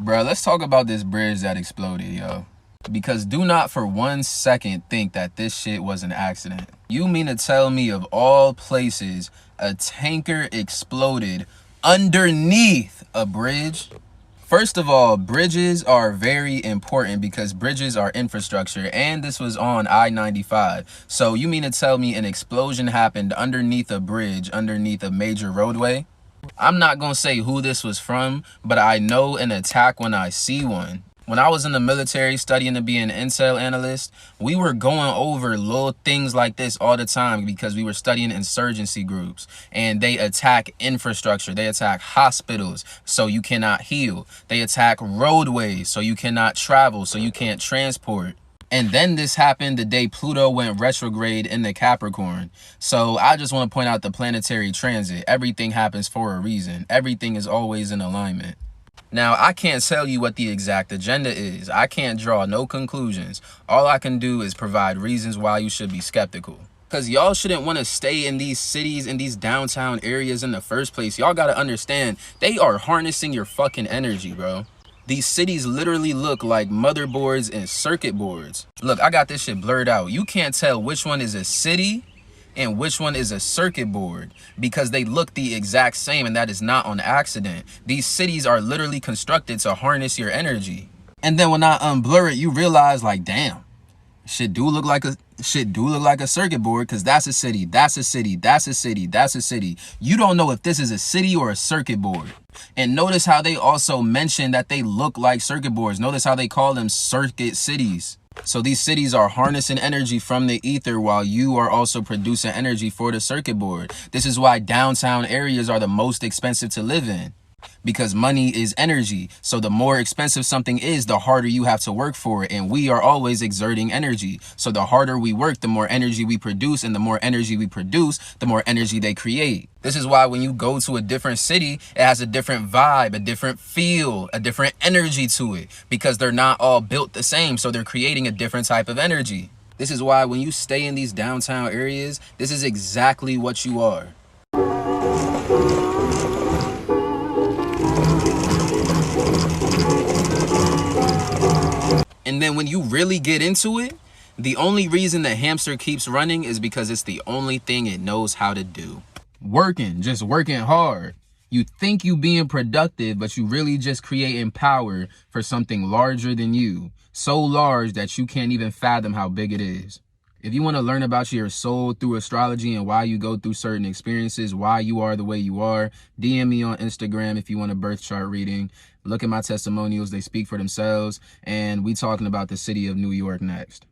Bro, let's talk about this bridge that exploded, yo. Because do not for 1 second think that this shit was an accident. You mean to tell me, of all places, a tanker exploded underneath a bridge? First of all, bridges are very important because bridges are infrastructure, and this was on I-95. So you mean to tell me an explosion happened underneath a bridge, underneath a major roadway? I'm not gonna say who this was from, but I know an attack when I see one. When I was in the military studying to be an intel analyst, we were going over little things like this all the time because we were studying insurgency groups, and they attack infrastructure. They attack hospitals, so you cannot heal. They attack roadways, so you cannot travel, so you can't transport. And then this happened the day Pluto went retrograde in the Capricorn. So I just want to point out the planetary transit. Everything happens for a reason. Everything is always in alignment. Now, I can't tell you what the exact agenda is. I can't draw no conclusions. All I can do is provide reasons why you should be skeptical. Because y'all shouldn't want to stay in these cities, in these downtown areas in the first place. Y'all got to understand, they are harnessing your fucking energy, bro. These cities literally look like motherboards and circuit boards. Look, I got this shit blurred out. You can't tell which one is a city and which one is a circuit board because they look the exact same, and that is not on accident. These cities are literally constructed to harness your energy. And then when I unblur it, you realize, like, damn, shit do look like a circuit board, because that's a city, that's a city, that's a city, that's a city. You don't know if this is a city or a circuit board. And notice how they also mention that they look like circuit boards. Notice how they call them circuit cities. So these cities are harnessing energy from the ether while you are also producing energy for the circuit board. This is why downtown areas are the most expensive to live in, because money is energy. So the more expensive something is, the harder you have to work for it. And we are always exerting energy. So the harder we work, the more energy we produce. And the more energy we produce, the more energy they create. This is why when you go to a different city, it has a different vibe, a different feel, a different energy to it. Because they're not all built the same. So they're creating a different type of energy. This is why when you stay in these downtown areas, this is exactly what you are. And then when you really get into it, the only reason the hamster keeps running is because it's the only thing it knows how to do. Working, just working hard. You think you being productive, but you really just creating power for something larger than you. So large that you can't even fathom how big it is. If you want to learn about your soul through astrology and why you go through certain experiences, why you are the way you are, DM me on Instagram if you want a birth chart reading. Look at my testimonials. They speak for themselves. And we talking about the city of New York next.